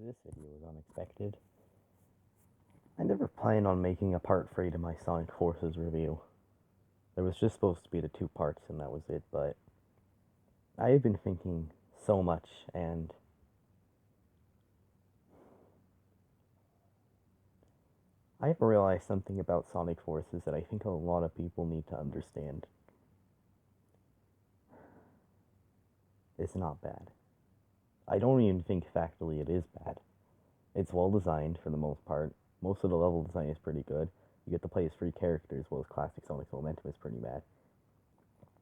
This video was unexpected. I never planned on making a part 3 to my Sonic Forces review. There was just supposed to be the 2 parts and that was it, but I have been thinking so much and I have realized something about Sonic Forces that I think a lot of people need to understand. It's not bad. I don't even think factually it is bad. It's well designed for the most part. Most of the level design is pretty good. You get to play as 3 characters, while classic Sonic's Momentum is pretty bad.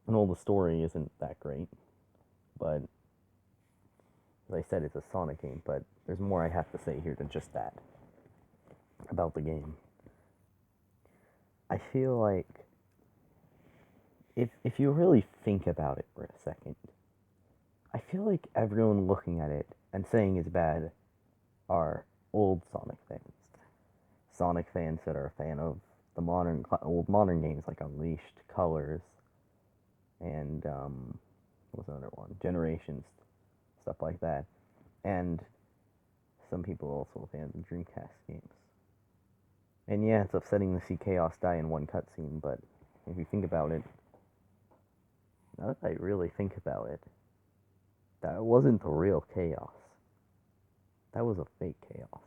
And all the story isn't that great, but as I said, it's a Sonic game, but there's more I have to say here than just that about the game. I feel like if you really think about it for a second, I feel like everyone looking at it and saying it's bad are old Sonic fans. Sonic fans that are a fan of the old modern games like Unleashed, Colors, and what was another one? Generations, stuff like that. And some people are also fans of Dreamcast games. And yeah, it's upsetting to see Chaos die in one cutscene, but if you think about it, now that I really think about it, that wasn't the real Chaos. That was a fake Chaos.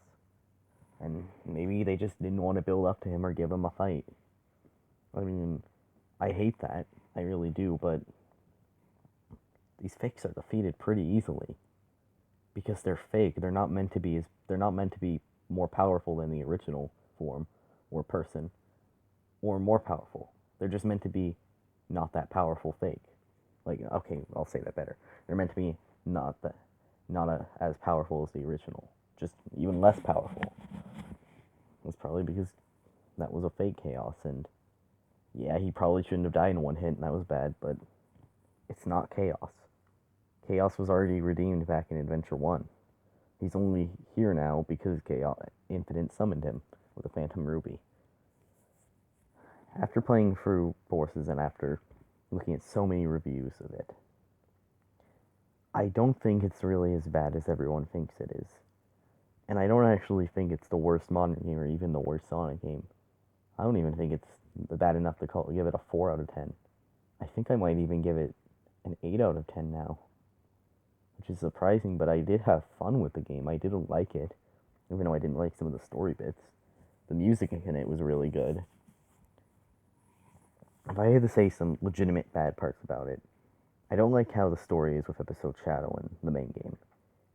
And maybe they just didn't want to build up to him or give him a fight. I mean, I hate that. I really do, but these fakes are defeated pretty easily. Because they're fake. They're not meant to be more powerful than the original form or person or more powerful. They're just meant to be not that powerful fake. Like, okay, I'll say that better. They're meant to be not as powerful as the original, just even less powerful. It's probably because that was a fake Chaos, and yeah, he probably shouldn't have died in one hit, and that was bad, but it's not Chaos. Chaos was already redeemed back in Adventure 1. He's only here now because Chaos Infinite summoned him with a Phantom Ruby. After playing through Forces and after looking at so many reviews of it, I don't think it's really as bad as everyone thinks it is. And I don't actually think it's the worst modern game or even the worst Sonic game. I don't even think it's bad enough to give it a 4 out of 10. I think I might even give it an 8 out of 10 now. Which is surprising, but I did have fun with the game. I did like it, even though I didn't like some of the story bits. The music in it was really good. If I had to say some legitimate bad parts about it, I don't like how the story is with Episode Shadow in the main game.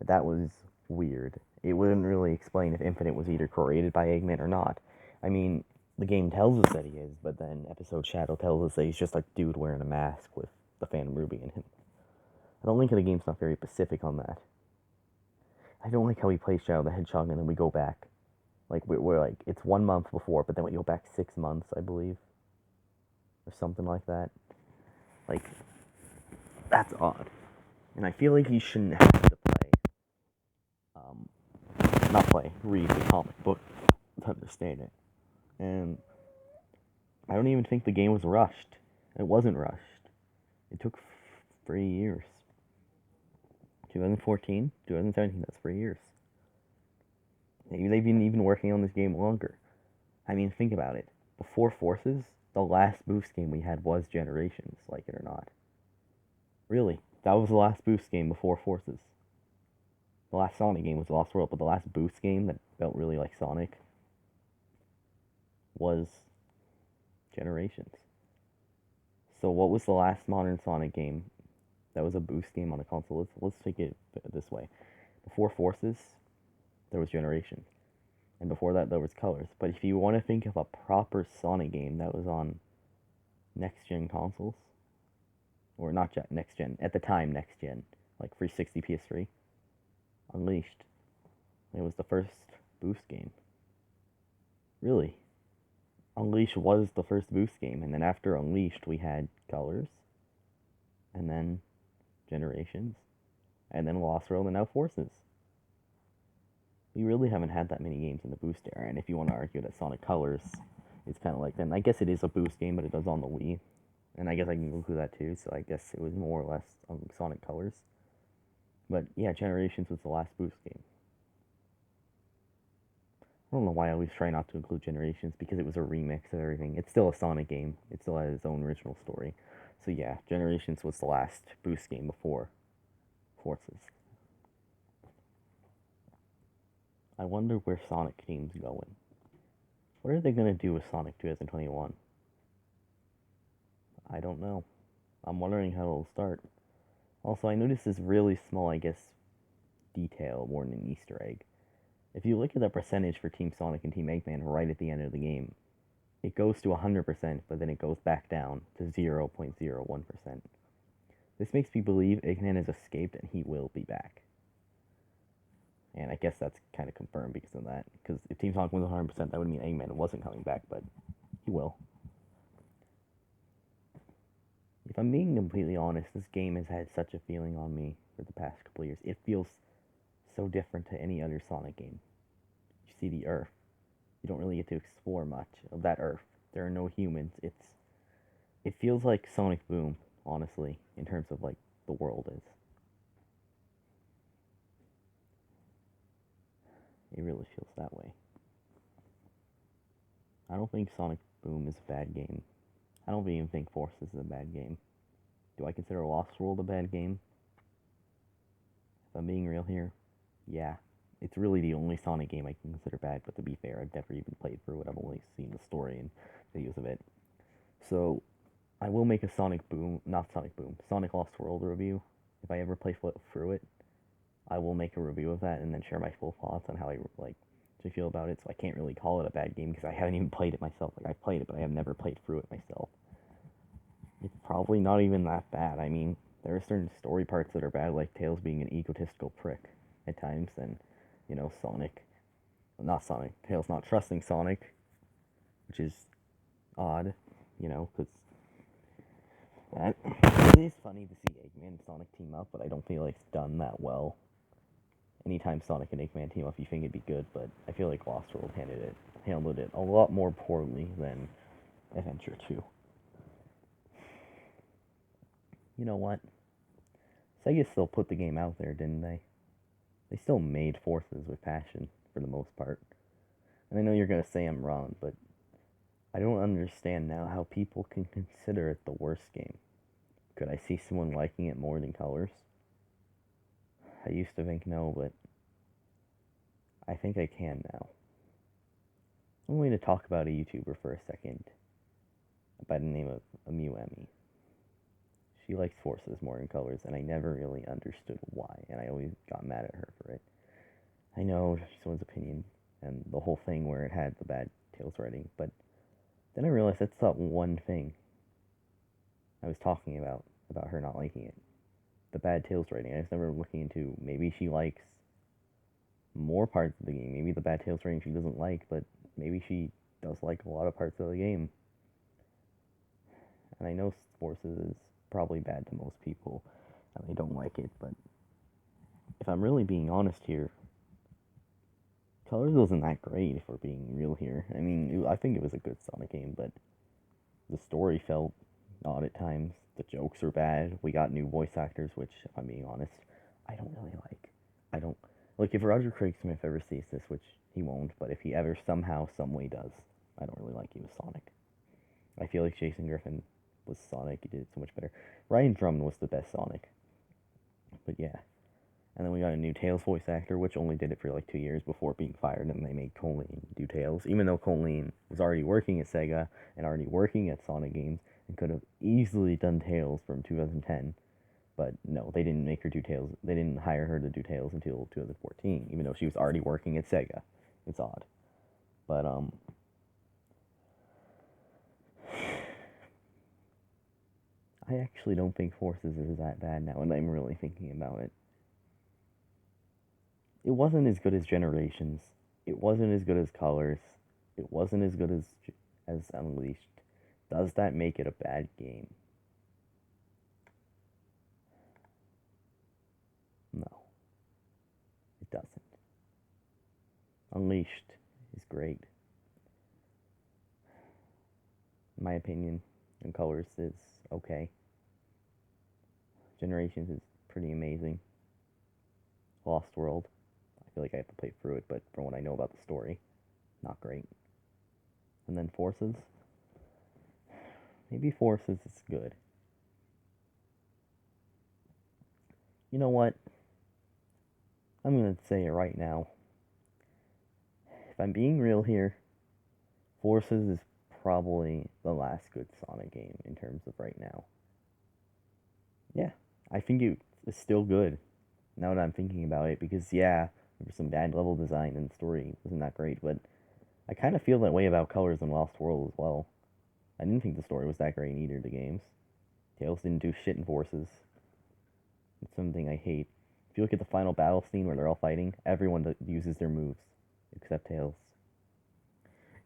That was weird. It wouldn't really explain if Infinite was either created by Eggman or not. I mean, the game tells us that he is, but then Episode Shadow tells us that he's just like a dude wearing a mask with the Phantom Ruby in him. I don't think the game's not very specific on that. I don't like how we play Shadow the Hedgehog and then we go back. Like, we're like, it's 1 month before, but then we go back 6 months, I believe. Or something like that. Like, that's odd. And I feel like he shouldn't have to read the comic book to understand it. And I don't even think the game was rushed. It wasn't rushed. It took 3 years. 2014, 2017, that's 3 years. Maybe they've been even working on this game longer. I mean, think about it. Before Forces, the last Boost game we had was Generations, like it or not. Really, that was the last Boost game before Forces. The last Sonic game was Lost World, but the last Boost game that felt really like Sonic was Generations. So what was the last modern Sonic game that was a Boost game on a console? Let's take it this way. Before Forces, there was Generations. And before that, there was Colors. But if you want to think of a proper Sonic game that was on next-gen consoles, or not next-gen, at the time next-gen, like 360 PS3, Unleashed. It was the first Boost game. Really. Unleashed was the first Boost game, and then after Unleashed, we had Colors, and then Generations, and then Lost World, and now Forces. We really haven't had that many games in the Boost era, and if you want to argue that Sonic Colors is kind of like, then I guess it is a Boost game, but it does on the Wii, and I guess I can include that too, so I guess it was more or less Sonic Colors. But yeah, Generations was the last Boost game. I don't know why I always try not to include Generations because it was a remix of everything. It's still a Sonic game. It still has its own original story. So yeah, Generations was the last Boost game before Forces. I wonder where Sonic Team's going. What are they gonna do with Sonic 2021? I don't know. I'm wondering how it'll start. Also, I noticed this really small, I guess, detail more than an Easter egg. If you look at the percentage for Team Sonic and Team Eggman right at the end of the game, it goes to 100%, but then it goes back down to 0.01%. This makes me believe Eggman has escaped and he will be back. And I guess that's kind of confirmed because of that. Because if Team Sonic wins 100%, that would mean Eggman wasn't coming back, but he will. If I'm being completely honest, this game has had such a feeling on me for the past couple of years. It feels so different to any other Sonic game. You see the Earth. You don't really get to explore much of that Earth. There are no humans. It feels like Sonic Boom, honestly, in terms of like the world is. It really feels that way. I don't think Sonic Boom is a bad game. I don't even think Forces is a bad game. Do I consider Lost World a bad game? If I'm being real here, yeah. It's really the only Sonic game I can consider bad, but to be fair, I've never even played through it. I've only seen the story and videos of it. So, I will make a Sonic Lost World review. If I ever play through it, I will make a review of that and then share my full thoughts on how I feel about it. So I can't really call it a bad game because I haven't even played it myself. Like I've played it, but I have never played through it myself. It's probably not even that bad. I mean, there are certain story parts that are bad, like Tails being an egotistical prick at times, and Sonic, not Sonic, Tails not trusting Sonic, which is odd, because that it is funny to see Eggman and Sonic team up, but I don't feel like it's done that well. Anytime Sonic and Eggman team up, you think it'd be good, but I feel like Lost World handled it a lot more poorly than Adventure 2. You know what? Sega still put the game out there, didn't they? They still made Forces with passion, for the most part. And I know you're gonna say I'm wrong, but I don't understand now how people can consider it the worst game. Could I see someone liking it more than Colors? I used to think no, but I think I can now. I'm going to talk about a YouTuber for a second by the name of Amu. She likes Forces more than Colors, and I never really understood why, and I always got mad at her for it. I know someone's opinion, and the whole thing where it had the bad Tails writing, but then I realized that's not one thing I was talking about her not liking it. The bad Tails writing. I was never looking into maybe she likes more parts of the game. Maybe the bad Tails writing she doesn't like, but maybe she does like a lot of parts of the game. And I know Forces is probably bad to most people, and they don't like it, but if I'm really being honest here, Colors wasn't that great if we're being real here. I mean, I think it was a good Sonic game, but the story felt odd at times. The jokes are bad. We got new voice actors, which, if I'm being honest, I don't really like. I don't like if Roger Craig Smith ever sees this, which he won't, but if he ever somehow, some way does, I don't really like you as Sonic. I feel like Jason Griffin was Sonic. He did it so much better. Ryan Drummond was the best Sonic, but yeah. And then we got a new Tails voice actor, which only did it for like 2 years before being fired, and they made Colleen do Tails, even though Colleen was already working at Sega and already working at Sonic Games and could have easily done Tails from 2010. But no, they didn't make her do Tails. They didn't hire her to do Tails until 2014, even though she was already working at Sega. It's odd, but I actually don't think Forces is that bad now, and I'm really thinking about it. It wasn't as good as Generations. It wasn't as good as Colors. It wasn't as good as Unleashed. Does that make it a bad game? No, it doesn't. Unleashed is great, in my opinion, and Colors is okay. Generations is pretty amazing. Lost World, I feel like I have to play through it, but from what I know about the story, Not great. And then Forces. Maybe Forces is good. You know what? I'm gonna say it right now. If I'm being real here, Forces is probably the last good Sonic game in terms of right now. Yeah, I think it is still good now that I'm thinking about it because, yeah, there was some bad level design and the story wasn't that great, but I kind of feel that way about Colors and Lost World as well. I didn't think the story was that great in either of the games. Tails didn't do shit in Forces. It's something I hate. If you look at the final battle scene where they're all fighting, everyone uses their moves except Tails.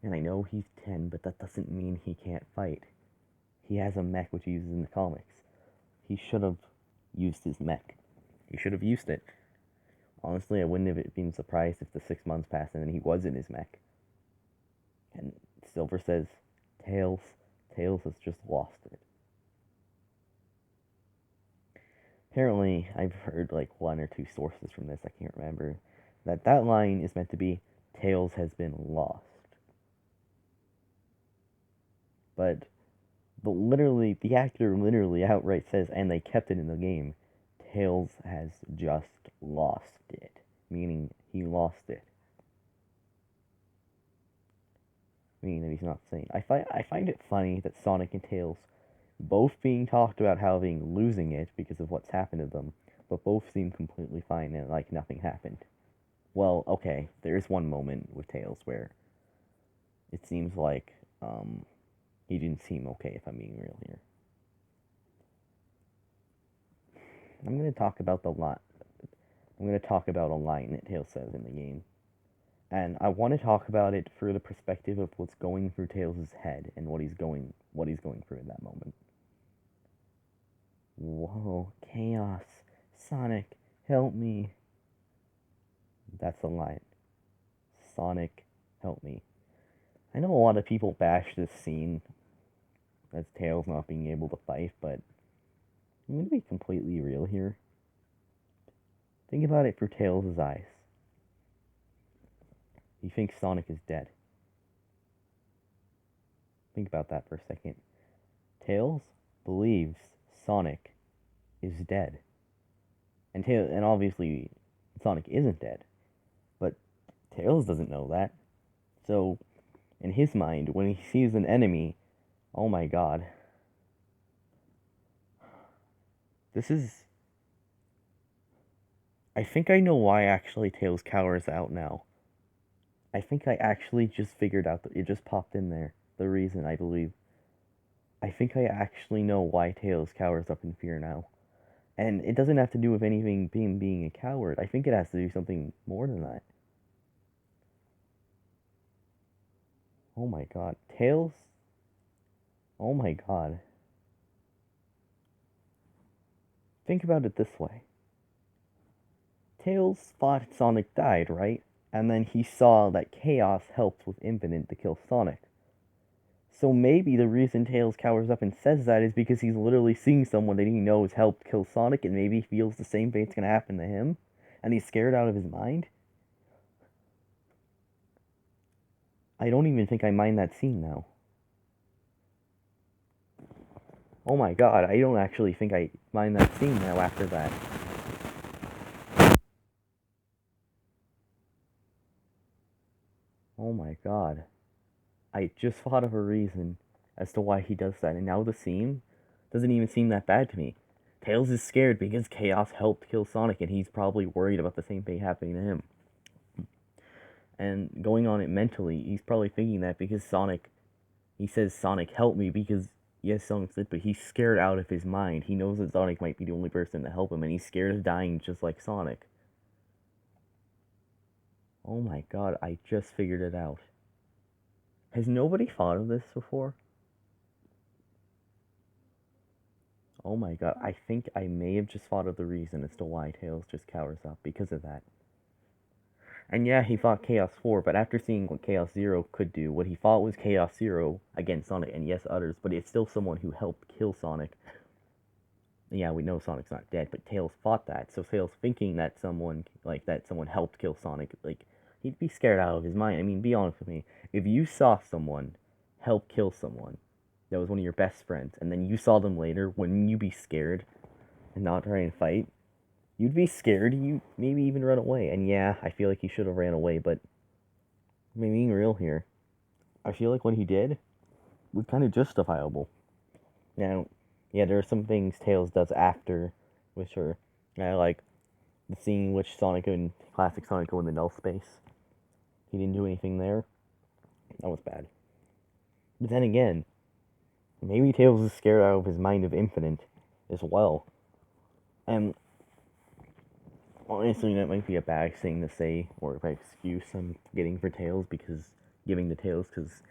And I know he's 10, but that doesn't mean he can't fight. He has a mech which he uses in the comics. He should have used his mech. He should have used it. Honestly, I wouldn't have been surprised if the 6 months passed and then he was in his mech. And Silver says, Tails has just lost it. Apparently, I've heard like one or two sources from this, I can't remember, that line is meant to be, Tails has been lost. But the actor literally outright says, and they kept it in the game, Tails has just lost it. Meaning, he lost it. Meaning that he's not saying. I find it funny that Sonic and Tails both being talked about having losing it because of what's happened to them, but both seem completely fine and like nothing happened. Well, okay, there's one moment with Tails where it seems like he didn't seem okay, if I'm being real here. I'm gonna talk about the line. I'm gonna talk about a line that Tails says in the game, and I want to talk about it through the perspective of what's going through Tails' head and what he's going through in that moment. Whoa, chaos! Sonic, help me! That's the line. Sonic, help me. I know a lot of people bash this scene as Tails not being able to fight, but I'm gonna be completely real here. Think about it through Tails' eyes. He thinks Sonic is dead. Think about that for a second. Tails believes Sonic is dead. And obviously Sonic isn't dead. But Tails doesn't know that. So in his mind, when he sees an enemy, oh my god. This is I think I know why actually Tails cowers out now. I think I actually just figured out that it just popped in there. The reason, I believe. I think I actually know why Tails cowers up in fear now. And it doesn't have to do with anything being a coward. I think it has to do something more than that. Oh my god. Tails? Oh my god. Think about it this way. Tails thought Sonic died, right? And then he saw that Chaos helped with Infinite to kill Sonic. So maybe the reason Tails cowers up and says that is because he's literally seeing someone that he knows helped kill Sonic and maybe he feels the same fate's gonna happen to him and he's scared out of his mind? I don't even think I mind that scene now. Oh my god, I don't actually think I mind that scene now after that. Oh my god. I just thought of a reason as to why he does that, and now the scene doesn't even seem that bad to me. Tails is scared because Chaos helped kill Sonic, and he's probably worried about the same thing happening to him. And going on it mentally, he's probably thinking that because Sonic, he says, Sonic, help me, because, yes, Sonic's dead, but he's scared out of his mind. He knows that Sonic might be the only person to help him, and he's scared of dying just like Sonic. Oh my god, I just figured it out. Has nobody thought of this before? Oh my god, I think I may have just thought of the reason as to why Tails just cowers up because of that. And yeah, he fought Chaos 4, but after seeing what Chaos Zero could do, what he fought was Chaos Zero against Sonic, and yes, others, but it's still someone who helped kill Sonic. Yeah, we know Sonic's not dead, but Tails fought that, so Tails thinking that someone helped kill Sonic, like, he'd be scared out of his mind. I mean, be honest with me. If you saw someone help kill someone that was one of your best friends, and then you saw them later, wouldn't you be scared and not try and fight? You'd be scared. You maybe even run away. And yeah, I feel like he should have ran away, but I mean, being real here, I feel like what he did was kind of justifiable. Now, yeah, there are some things Tails does after, which are, like the scene in which Sonic and classic Sonic go in the null space. He didn't do anything there. That was bad. But then again, maybe Tails is scared out of his mind of Infinite as well. And honestly, that might be a bad thing to say, or an excuse I'm getting for Tails, because giving the Tails, because,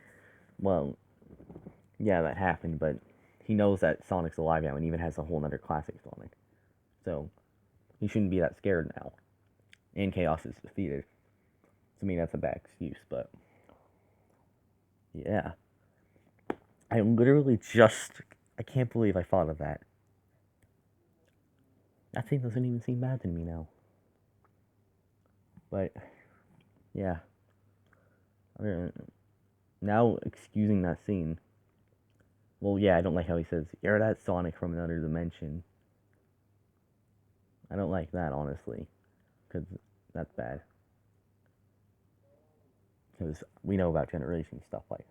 well, yeah, that happened, but he knows that Sonic's alive now and even has a whole other classic Sonic. So, he shouldn't be that scared now. And Chaos is defeated. To me, that's a bad excuse, but yeah. I literally I can't believe I thought of that. That thing doesn't even seem bad to me now. But, yeah. Now, excusing that scene. Well, yeah, I don't like how he says, "You're that Sonic from another dimension." I don't like that, honestly. Because that's bad. Because we know about generation stuff like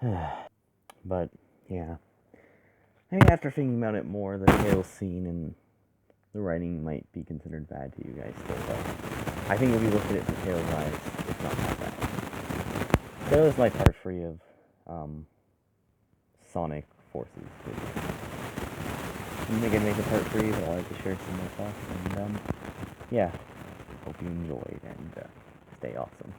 that. But, yeah. I mean, after thinking about it more, the Tails scene and the writing might be considered bad to you guys still, but I think if you look at it from Tails' eyes, it's not that bad. That was my part 3 of Sonic Forces. I'm gonna make a part 3, but I wanted to share some more thoughts, and yeah, hope you enjoyed, and stay awesome.